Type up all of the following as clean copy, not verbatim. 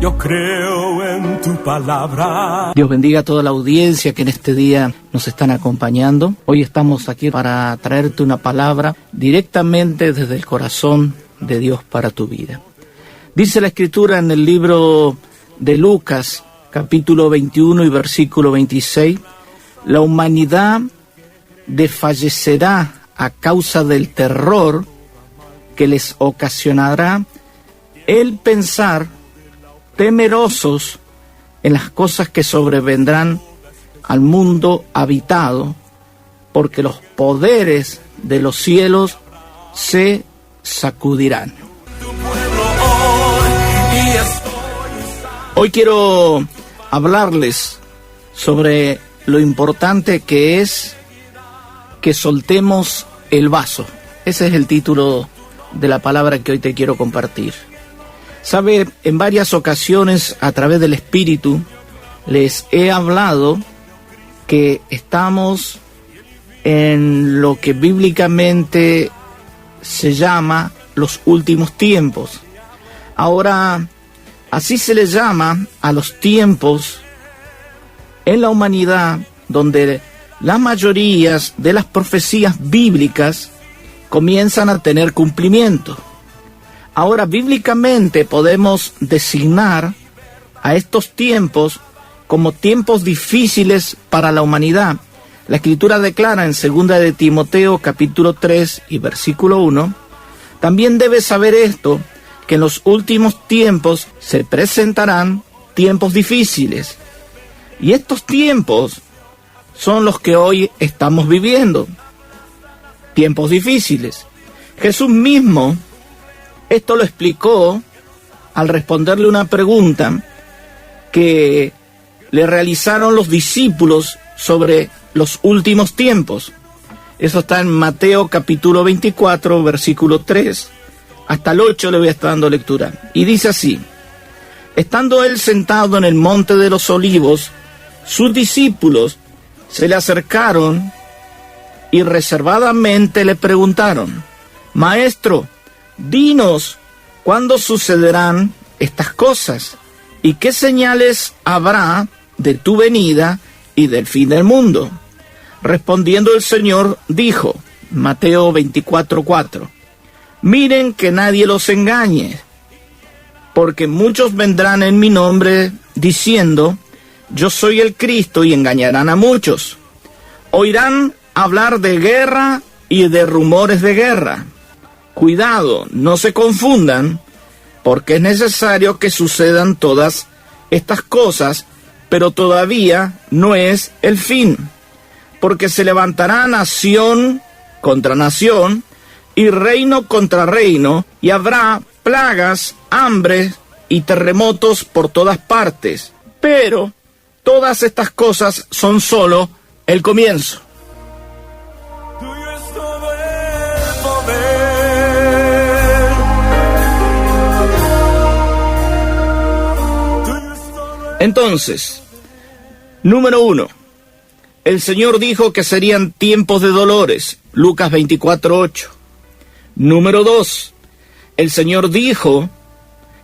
Yo creo en tu palabra. Dios bendiga a toda la audiencia que en este día nos están acompañando. Hoy estamos aquí para traerte una palabra directamente desde el corazón de Dios para tu vida. Dice la Escritura en el libro de Lucas, capítulo 21 y versículo 26, la humanidad desfallecerá a causa del terror que les ocasionará el pensar temerosos en las cosas que sobrevendrán al mundo habitado, porque los poderes de los cielos se sacudirán. Hoy quiero hablarles sobre lo importante que es que soltemos el vaso. Ese es el título de la palabra que hoy te quiero compartir. Sabe, en varias ocasiones a través del Espíritu les he hablado que estamos en lo que bíblicamente se llama los últimos tiempos. Ahora, así se le llama a los tiempos en la humanidad donde la mayoría de las profecías bíblicas comienzan a tener cumplimiento. Ahora, bíblicamente podemos designar a estos tiempos como tiempos difíciles para la humanidad. La Escritura declara en 2 de Timoteo, capítulo 3 y versículo 1, también debes saber esto, que en los últimos tiempos se presentarán tiempos difíciles. Y estos tiempos son los que hoy estamos viviendo. Tiempos difíciles. Jesús mismo esto lo explicó al responderle una pregunta que le realizaron los discípulos sobre los últimos tiempos. Eso está en Mateo capítulo 24, versículo 3. Hasta el 8 le voy a estar dando lectura. Y dice así: estando él sentado en el monte de los olivos, sus discípulos se le acercaron y reservadamente le preguntaron: Maestro, dinos, ¿cuándo sucederán estas cosas? ¿Y qué señales habrá de tu venida y del fin del mundo? Respondiendo el Señor, dijo, Mateo 24:4, miren que nadie los engañe, porque muchos vendrán en mi nombre diciendo, yo soy el Cristo, y engañarán a muchos. Oirán hablar de guerra y de rumores de guerra. Cuidado, no se confundan, porque es necesario que sucedan todas estas cosas, pero todavía no es el fin. Porque se levantará nación contra nación, y reino contra reino, y habrá plagas, hambre y terremotos por todas partes. Pero todas estas cosas son solo el comienzo. Entonces, número 1, el Señor dijo que serían tiempos de dolores, Lucas 24:8. Número 2, el Señor dijo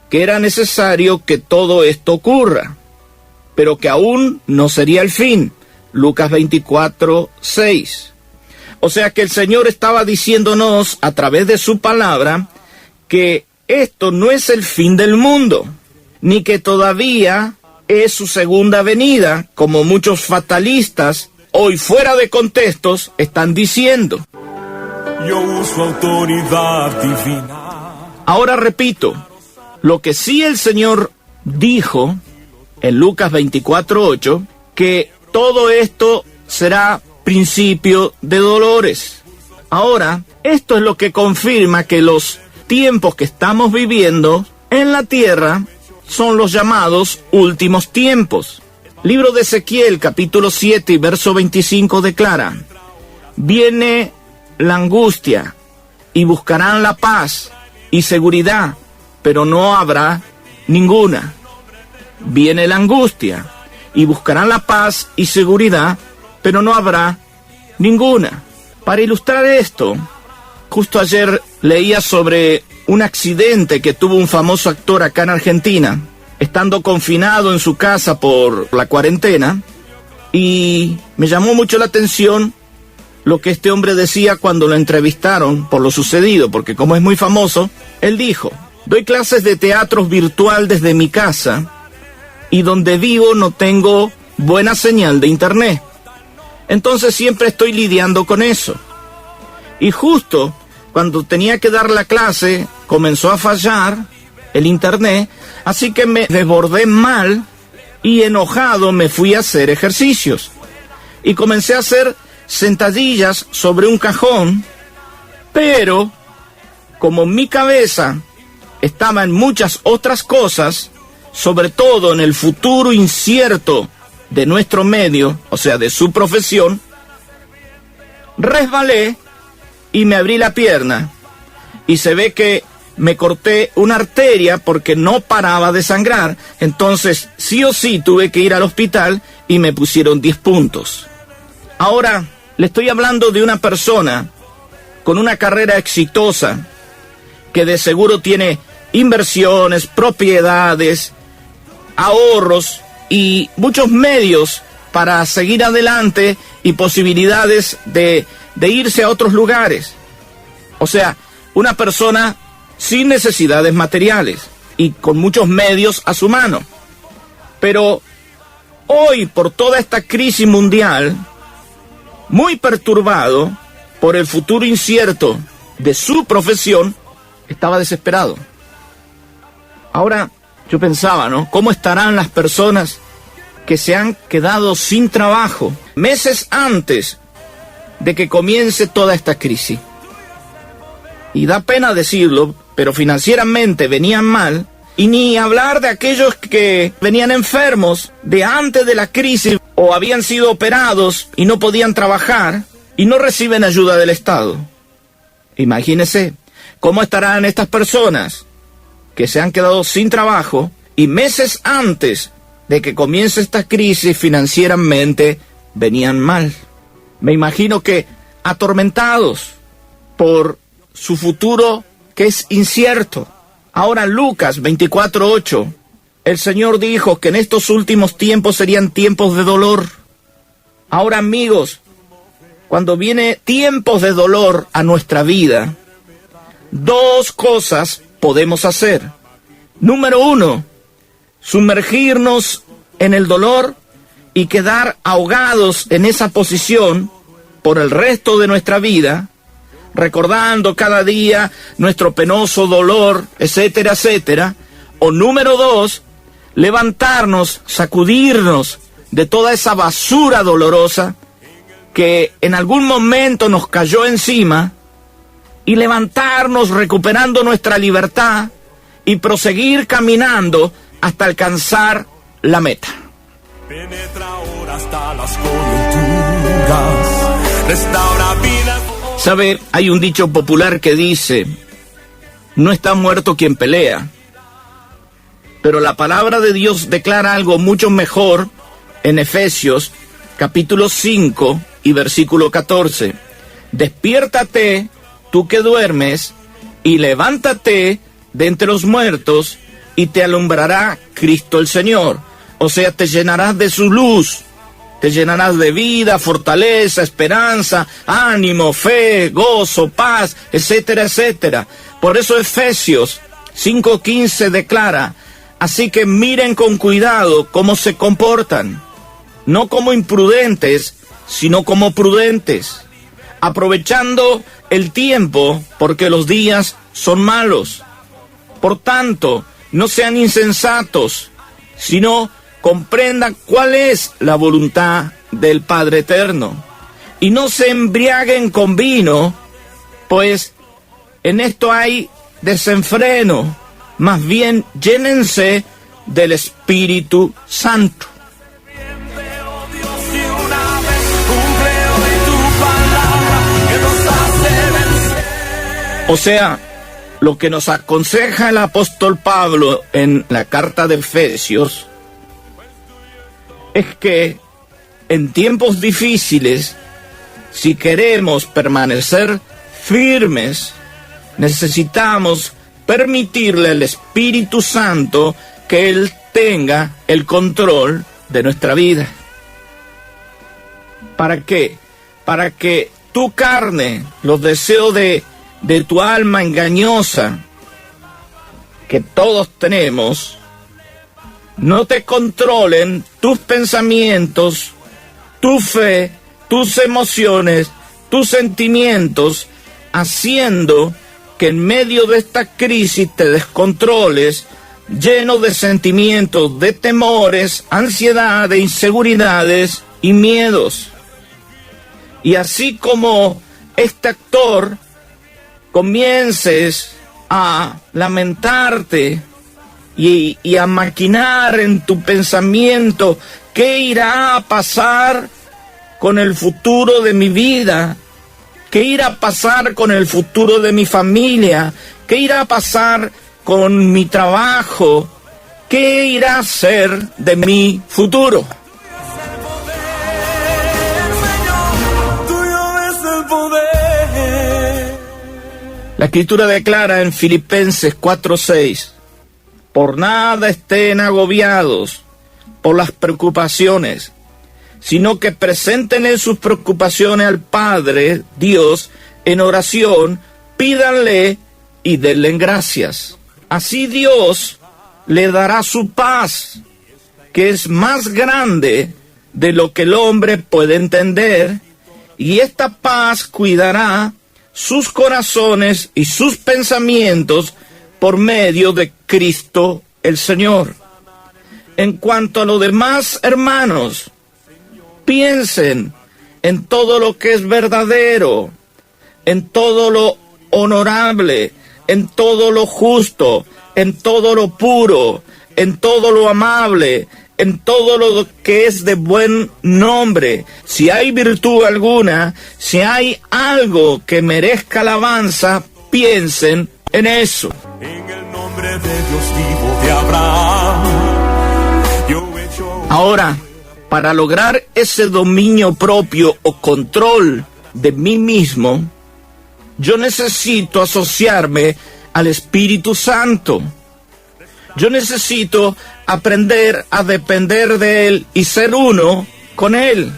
que era necesario que todo esto ocurra, pero que aún no sería el fin, Lucas 24:6. O sea que el Señor estaba diciéndonos a través de su palabra que esto no es el fin del mundo, ni que todavía es su segunda venida, como muchos fatalistas hoy fuera de contextos están diciendo. Yo uso autoridad divina. Ahora repito, lo que sí el Señor dijo en Lucas 24:8, que todo esto será principio de dolores. Ahora, esto es lo que confirma que los tiempos que estamos viviendo en la tierra son los llamados últimos tiempos. Libro de Ezequiel, capítulo 7 y verso 25 declara: viene la angustia, y buscarán la paz y seguridad, pero no habrá ninguna. Viene la angustia, y buscarán la paz y seguridad, pero no habrá ninguna. Para ilustrar esto, justo ayer leía sobre un accidente que tuvo un famoso actor acá en Argentina. estando confinado en su casa por la cuarentena, y me llamó mucho la atención lo que este hombre decía cuando lo entrevistaron por lo sucedido, porque como es muy famoso, él dijo: doy clases de teatro virtual desde mi casa, y donde vivo no tengo buena señal de internet. Entonces siempre estoy lidiando con eso. Y justo cuando tenía que dar la clase, comenzó a fallar el internet, así que me desbordé mal y enojado me fui a hacer ejercicios. Y comencé a hacer sentadillas sobre un cajón, pero como mi cabeza estaba en muchas otras cosas, sobre todo en el futuro incierto de nuestro medio, o sea, de su profesión, resbalé y me abrí la pierna, y se ve que me corté una arteria porque no paraba de sangrar. Entonces, sí o sí tuve que ir al hospital y me pusieron 10 puntos. Ahora, le estoy hablando de una persona con una carrera exitosa, que de seguro tiene inversiones, propiedades, ahorros y muchos medios para seguir adelante y posibilidades de irse a otros lugares. O sea, una persona sin necesidades materiales y con muchos medios a su mano. Pero hoy, por toda esta crisis mundial, muy perturbado por el futuro incierto de su profesión, estaba desesperado. Ahora, yo pensaba, ¿no? ¿Cómo estarán las personas que se han quedado sin trabajo meses antes de que comience toda esta crisis? Y da pena decirlo, pero financieramente venían mal, y ni hablar de aquellos que venían enfermos de antes de la crisis o habían sido operados y no podían trabajar y no reciben ayuda del Estado. Imagínense cómo estarán estas personas que se han quedado sin trabajo y meses antes de que comience esta crisis financieramente venían mal. Me imagino que atormentados por su futuro que es incierto. Ahora Lucas 24:8, el Señor dijo que en estos últimos tiempos serían tiempos de dolor. Ahora, amigos, cuando viene tiempos de dolor a nuestra vida, 2 cosas podemos hacer. Número 1, sumergirnos en el dolor y quedar ahogados en esa posición por el resto de nuestra vida, recordando cada día nuestro penoso dolor, etcétera, etcétera. O número 2, levantarnos, sacudirnos de toda esa basura dolorosa que en algún momento nos cayó encima, y levantarnos recuperando nuestra libertad y proseguir caminando hasta alcanzar la meta. Penetra ahora hasta las coyunturas, restaura vida. ¿Sabe? Hay un dicho popular que dice: no está muerto quien pelea. Pero la palabra de Dios declara algo mucho mejor en Efesios capítulo 5 y versículo 14. Despiértate, tú que duermes, y levántate de entre los muertos, y te alumbrará Cristo el Señor. O sea, te llenarás de su luz. Te llenarás de vida, fortaleza, esperanza, ánimo, fe, gozo, paz, etcétera, etcétera. Por eso Efesios 5:15 declara: así que miren con cuidado cómo se comportan, no como imprudentes, sino como prudentes, aprovechando el tiempo, porque los días son malos. Por tanto, no sean insensatos, sino comprendan cuál es la voluntad del Padre Eterno. Y no se embriaguen con vino, pues en esto hay desenfreno. Más bien, llénense del Espíritu Santo. O sea, lo que nos aconseja el apóstol Pablo en la carta de Efesios es que en tiempos difíciles, si queremos permanecer firmes, necesitamos permitirle al Espíritu Santo que Él tenga el control de nuestra vida. ¿Para qué? Para que tu carne, los deseos de tu alma engañosa, que todos tenemos, no te controlen tus pensamientos, tu fe, tus emociones, tus sentimientos, haciendo que en medio de esta crisis te descontroles, lleno de sentimientos, de temores, ansiedad, de inseguridades y miedos. Y así como este actor, comiences a lamentarte y a maquinar en tu pensamiento qué irá a pasar con el futuro de mi vida, qué irá a pasar con el futuro de mi familia, qué irá a pasar con mi trabajo, qué irá a ser de mi futuro. La Escritura declara en Filipenses 4:6: por nada estén agobiados por las preocupaciones, sino que presenten sus preocupaciones al Padre, Dios, en oración, pídanle y denle gracias. Así Dios le dará su paz, que es más grande de lo que el hombre puede entender, y esta paz cuidará sus corazones y sus pensamientos por medio de Cristo el Señor. En cuanto a lo demás, hermanos, piensen en todo lo que es verdadero, en todo lo honorable, en todo lo justo, en todo lo puro, en todo lo amable, en todo lo que es de buen nombre. Si hay virtud alguna, si hay algo que merezca alabanza, piensen en eso. En el nombre de Dios vivo de Abraham. Ahora, para lograr ese dominio propio o control de mí mismo, yo necesito asociarme al Espíritu Santo. Yo necesito aprender a depender de Él y ser uno con Él.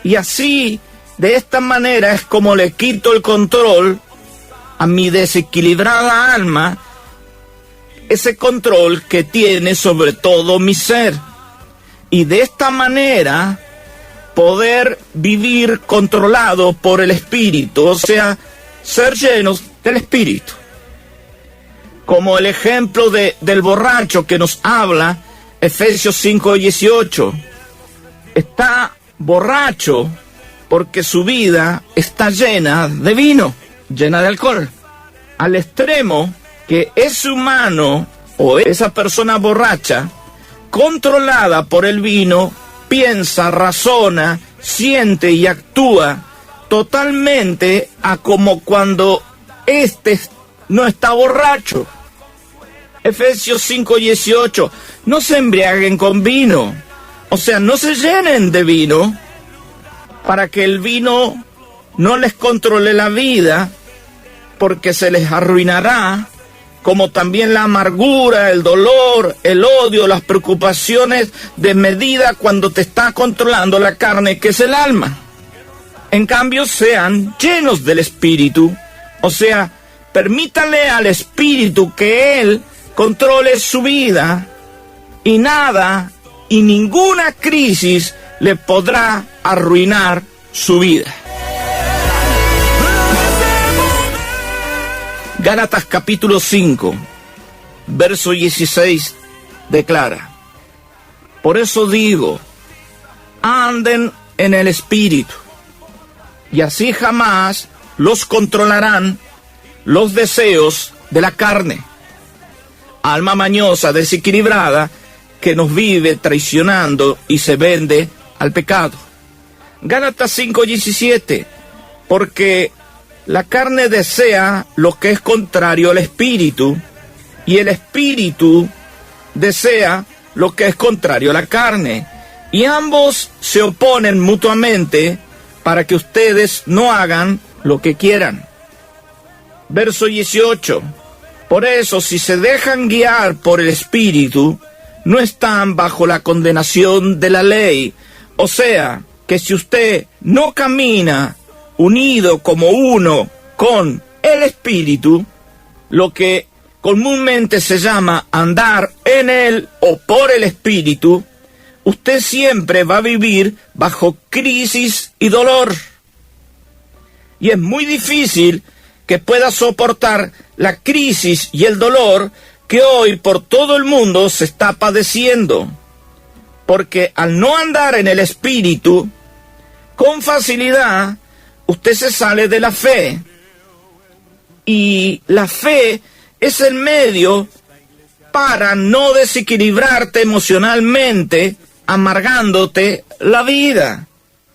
Y así, de esta manera, es como le quito el control a mi desequilibrada alma, ese control que tiene sobre todo mi ser. Y de esta manera, poder vivir controlado por el Espíritu, o sea, ser llenos del Espíritu. Como el ejemplo del borracho que nos habla Efesios 5:18. Está borracho porque su vida está llena de vino, llena de alcohol, al extremo que ese humano o esa persona borracha, controlada por el vino, piensa, razona, siente y actúa totalmente a como cuando no está borracho. Efesios 5:18, no se embriaguen con vino, o sea, no se llenen de vino, para que el vino no les controle la vida, porque se les arruinará, como también la amargura, el dolor, el odio, las preocupaciones desmedidas cuando te está controlando la carne, que es el alma. En cambio, sean llenos del Espíritu, o sea, permítanle al Espíritu que Él controle su vida, y nada y ninguna crisis le podrá arruinar su vida. Gálatas capítulo 5, verso 16 declara: por eso digo, anden en el Espíritu, y así jamás los controlarán los deseos de la carne. Alma mañosa, desequilibrada, que nos vive traicionando y se vende al pecado. Gálatas 5:17, porque la carne desea lo que es contrario al Espíritu, y el Espíritu desea lo que es contrario a la carne, y ambos se oponen mutuamente para que ustedes no hagan lo que quieran. Verso 18, por eso, si se dejan guiar por el Espíritu, no están bajo la condenación de la ley. O sea, que si usted no camina unido como uno con el Espíritu, lo que comúnmente se llama andar en él o por el Espíritu, usted siempre va a vivir bajo crisis y dolor. Y es muy difícil que pueda soportar la crisis y el dolor que hoy por todo el mundo se está padeciendo. Porque al no andar en el Espíritu, con facilidad, usted se sale de la fe. Y la fe es el medio para no desequilibrarte emocionalmente, amargándote la vida.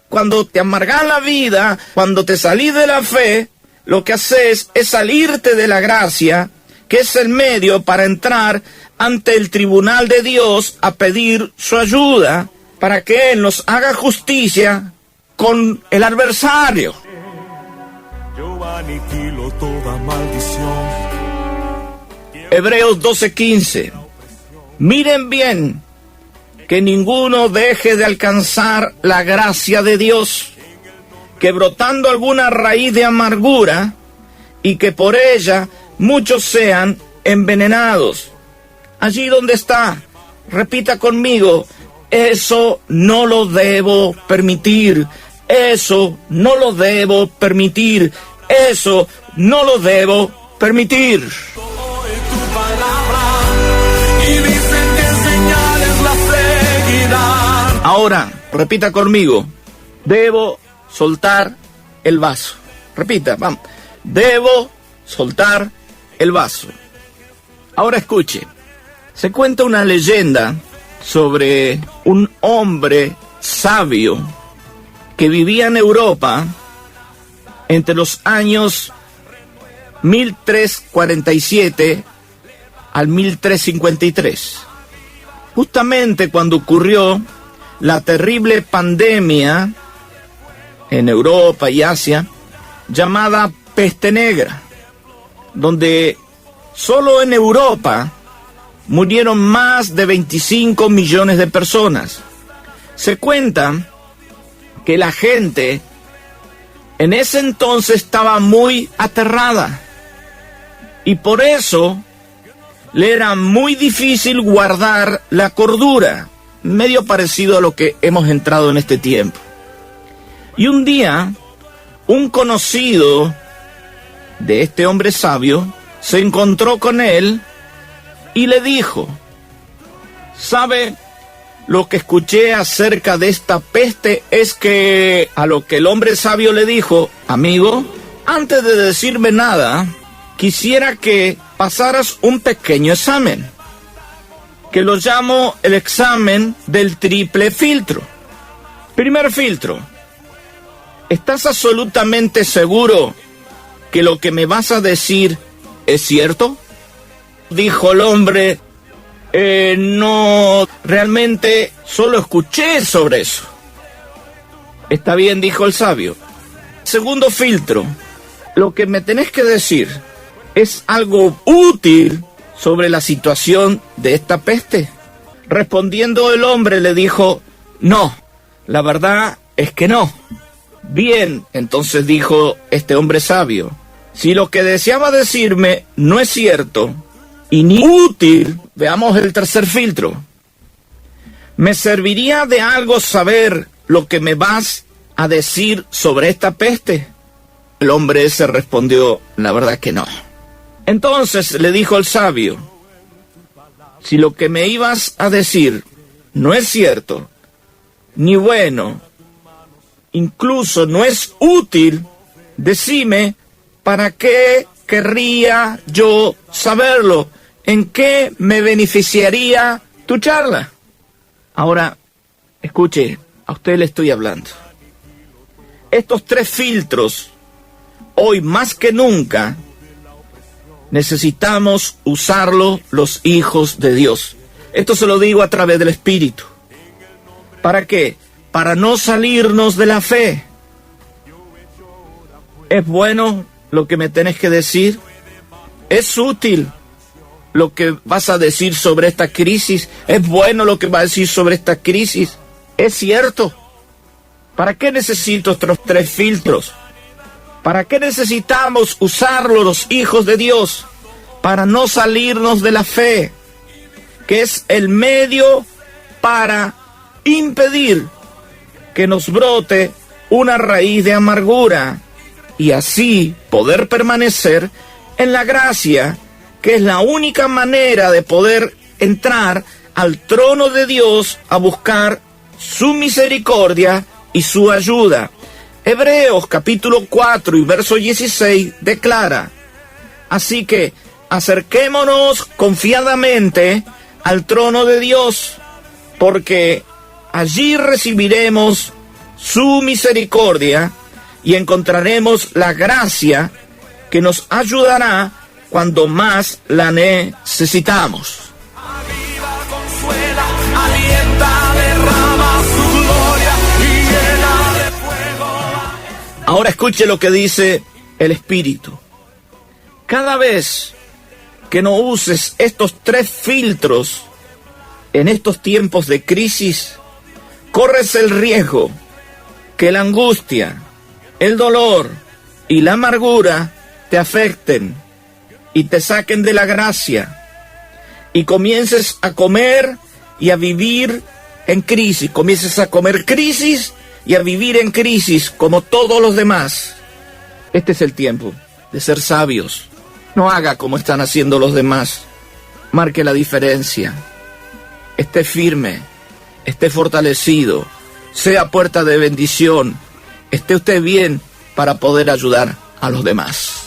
Cuando te amargas la vida, cuando te salís de la fe, lo que haces es salirte de la gracia, que es el medio para entrar ante el tribunal de Dios a pedir su ayuda, para que Él nos haga justicia con el adversario. Yo aniquilo toda maldición. Hebreos 12:15. Miren bien, que ninguno deje de alcanzar la gracia de Dios, que brotando alguna raíz de amargura, y que por ella muchos sean envenenados. Allí donde está, repita conmigo, eso no lo debo permitir, eso no lo debo permitir, eso no lo debo permitir. Ahora, repita conmigo, debo soltar el vaso. Repita, vamos. Debo soltar el vaso. Ahora escuche, se cuenta una leyenda sobre un hombre sabio que vivía en Europa entre los años 1347 al 1353. Justamente cuando ocurrió la terrible pandemia en Europa y Asia, llamada peste negra, donde solo en Europa murieron más de 25 millones de personas. Se cuenta que la gente en ese entonces estaba muy aterrada y por eso le era muy difícil guardar la cordura, medio parecido a lo que hemos entrado en este tiempo. Y un día, un conocido de este hombre sabio se encontró con él y le dijo: ¿sabe? Lo que escuché acerca de esta peste es que, a lo que el hombre sabio le dijo: amigo, antes de decirme nada, quisiera que pasaras un pequeño examen, que lo llamo el examen del triple filtro. Primer filtro: ¿estás absolutamente seguro que lo que me vas a decir es cierto? Dijo el hombre: no, realmente solo escuché sobre eso. Está bien, dijo el sabio. Segundo filtro: lo que me tenés que decir es algo útil sobre la situación de esta peste. Respondiendo el hombre le dijo: no, la verdad es que no. Bien, entonces dijo este hombre sabio: si lo que deseaba decirme no es cierto y ni útil, veamos el tercer filtro. ¿Me serviría de algo saber lo que me vas a decir sobre esta peste? El hombre ese respondió: la verdad que no. Entonces le dijo el sabio: si lo que me ibas a decir no es cierto, ni bueno, incluso no es útil, decime para qué querría yo saberlo, en qué me beneficiaría tu charla. Ahora, escuche, a usted le estoy hablando. Estos tres filtros, hoy más que nunca, necesitamos usarlo los hijos de Dios. Esto se lo digo a través del Espíritu. ¿Para qué? Para no salirnos de la fe. ¿Es bueno lo que me tenés que decir? ¿Es útil? lo que vas a decir sobre esta crisis? ¿Es bueno lo que vas a decir sobre esta crisis? ¿Es cierto? ¿Para qué necesito estos 3 filtros? ¿Para qué necesitamos usarlos los hijos de Dios? Para no salirnos de la fe, que es el medio para impedir que nos brote una raíz de amargura y así poder permanecer en la gracia, que es la única manera de poder entrar al trono de Dios a buscar su misericordia y su ayuda. Hebreos capítulo 4 y verso 16 declara: así que acerquémonos confiadamente al trono de Dios, porque allí recibiremos su misericordia y encontraremos la gracia que nos ayudará cuando más la necesitamos. Aviva, consuela, alienta, derrama su gloria y llena de fuego. Ahora escuche lo que dice el Espíritu. Cada vez que no uses estos 3 filtros en estos tiempos de crisis, corres el riesgo que la angustia, el dolor y la amargura te afecten y te saquen de la gracia y comiences a comer y a vivir en crisis. Comiences a comer crisis y a vivir en crisis como todos los demás. Este es el tiempo de ser sabios. No haga como están haciendo los demás. Marque la diferencia. Esté firme, esté fortalecido, sea puerta de bendición. Esté usted bien para poder ayudar a los demás.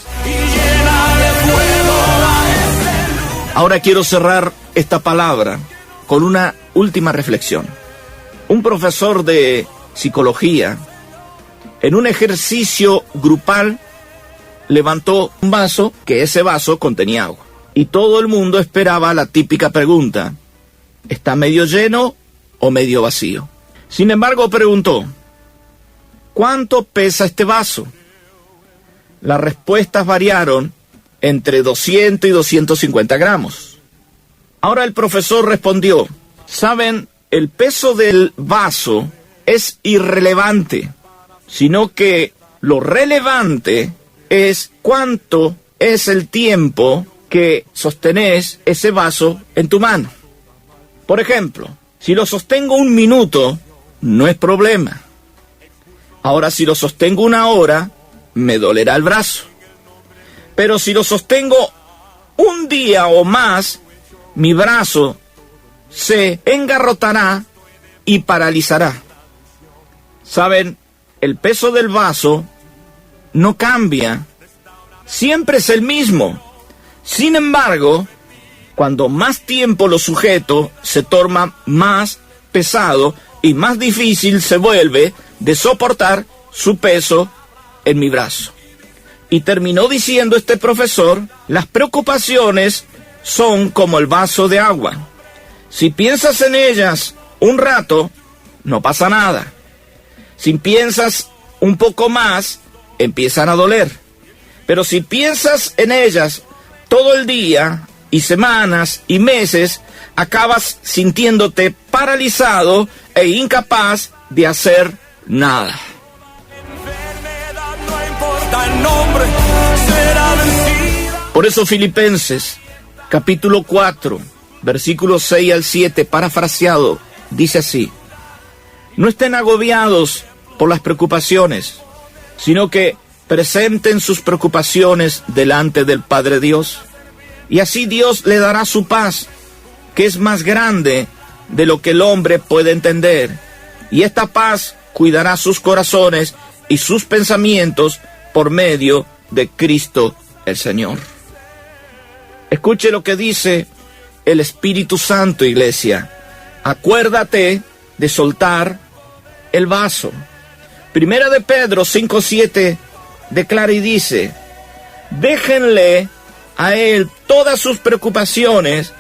Ahora quiero cerrar esta palabra con una última reflexión. Un profesor de psicología, en un ejercicio grupal, levantó un vaso, que ese vaso contenía agua. Y todo el mundo esperaba la típica pregunta: ¿está medio lleno o medio vacío? Sin embargo, preguntó: ¿cuánto pesa este vaso? Las respuestas variaron entre 200 y 250 gramos. Ahora el profesor respondió: ¿saben? El peso del vaso es irrelevante, sino que lo relevante es cuánto es el tiempo que sostenés ese vaso en tu mano. Por ejemplo, si lo sostengo 1 minuto, no es problema. Ahora, si lo sostengo 1 hora, me dolerá el brazo. Pero si lo sostengo 1 día o más, mi brazo se engarrotará y paralizará. ¿Saben? El peso del vaso no cambia, siempre es el mismo. Sin embargo, cuando más tiempo lo sujeto, se torna más pesado y más difícil se vuelve de soportar su peso en mi brazo. Y terminó diciendo este profesor: las preocupaciones son como el vaso de agua. Si piensas en ellas un rato, no pasa nada. Si piensas un poco más, empiezan a doler. Pero si piensas en ellas todo el día, y semanas y meses, acabas sintiéndote paralizado e incapaz de hacer nada. Por eso Filipenses, capítulo 4, versículos 6 al 7, parafraseado, dice así: no estén agobiados por las preocupaciones, sino que presenten sus preocupaciones delante del Padre Dios, y así Dios le dará su paz, que es más grande de lo que el hombre puede entender, y esta paz cuidará sus corazones y sus pensamientos por medio de Cristo el Señor. Escuche lo que dice el Espíritu Santo, iglesia. Acuérdate de soltar el vaso. Primera de Pedro 5:7 declara y dice: déjenle a Él todas sus preocupaciones,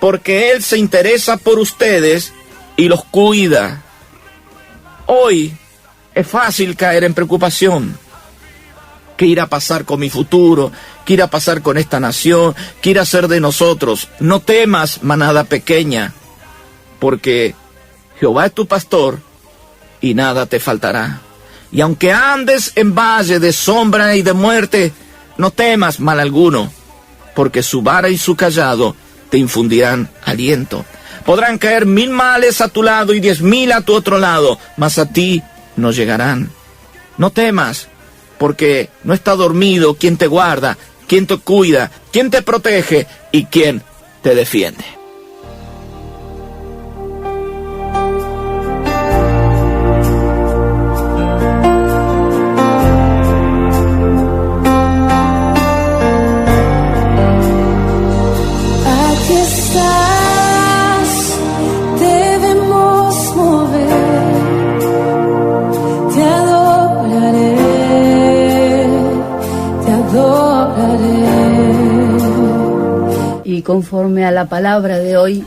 porque Él se interesa por ustedes y los cuida. Hoy es fácil caer en preocupación. ¿Qué irá a pasar con mi futuro? ¿Qué irá a pasar con esta nación? ¿Qué irá a hacer de nosotros? No temas, manada pequeña, porque Jehová es tu pastor y nada te faltará. Y aunque andes en valle de sombra y de muerte, no temas mal alguno, porque su vara y su cayado te infundirán aliento. Podrán caer 1000 males a tu lado y 10,000 a tu otro lado, mas a ti no llegarán. No temas, porque no está dormido quien te guarda, quien te cuida, quien te protege y quien te defiende. Y conforme a la palabra de hoy,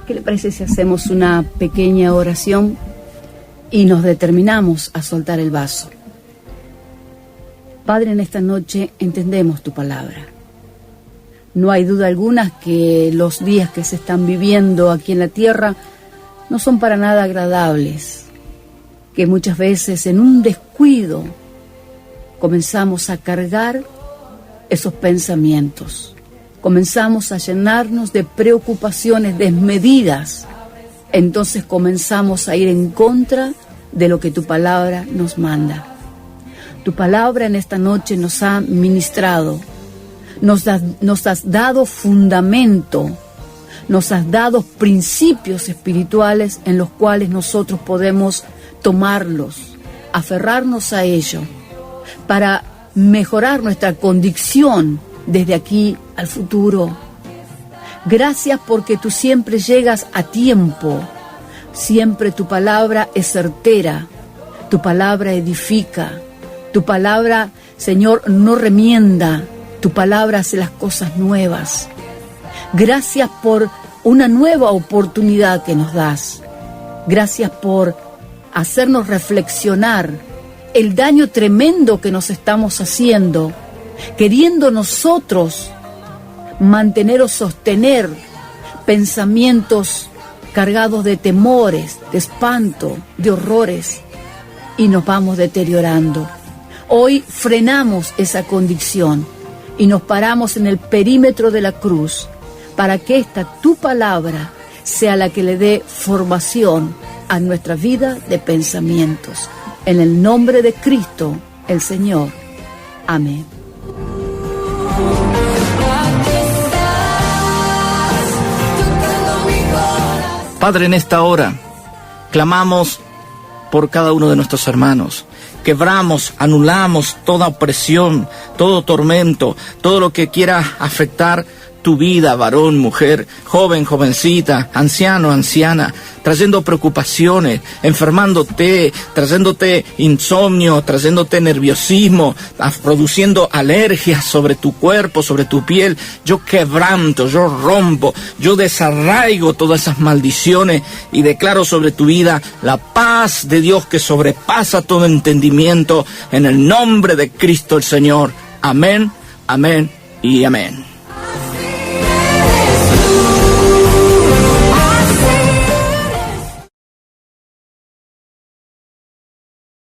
¿qué le parece si hacemos una pequeña oración y nos determinamos a soltar el vaso? Padre, en esta noche entendemos tu palabra. No hay duda alguna que los días que se están viviendo aquí en la tierra no son para nada agradables, que muchas veces en un descuido comenzamos a cargar esos pensamientos. Comenzamos a llenarnos de preocupaciones desmedidas. Entonces comenzamos a ir en contra de lo que tu palabra nos manda. Tu palabra en esta noche nos ha ministrado, nos has dado fundamento, nos has dado principios espirituales en los cuales nosotros podemos tomarlos, aferrarnos a ello, para mejorar nuestra condición desde aquí al futuro. Gracias porque tú siempre llegas a tiempo, siempre tu palabra es certera, tu palabra edifica, tu palabra, Señor, no remienda, tu palabra hace las cosas nuevas. Gracias por una nueva oportunidad que nos das. Gracias por hacernos reflexionar el daño tremendo que nos estamos haciendo, queriendo nosotros mantener o sostener pensamientos cargados de temores, de espanto, de horrores, y nos vamos deteriorando. Hoy frenamos esa condición y nos paramos en el perímetro de la cruz para que esta tu palabra sea la que le dé formación a nuestra vida de pensamientos. En el nombre de Cristo, el Señor. Amén. Padre, en esta hora clamamos por cada uno de nuestros hermanos. Quebramos, anulamos toda opresión, todo tormento, todo lo que quiera afectar tu vida, varón, mujer, joven, jovencita, anciano, anciana, trayendo preocupaciones, enfermándote, trayéndote insomnio, trayéndote nerviosismo, produciendo alergias sobre tu cuerpo, sobre tu piel. Yo quebranto, yo rompo, yo desarraigo todas esas maldiciones y declaro sobre tu vida la paz de Dios que sobrepasa todo entendimiento, en el nombre de Cristo el Señor. Amén, amén y amén.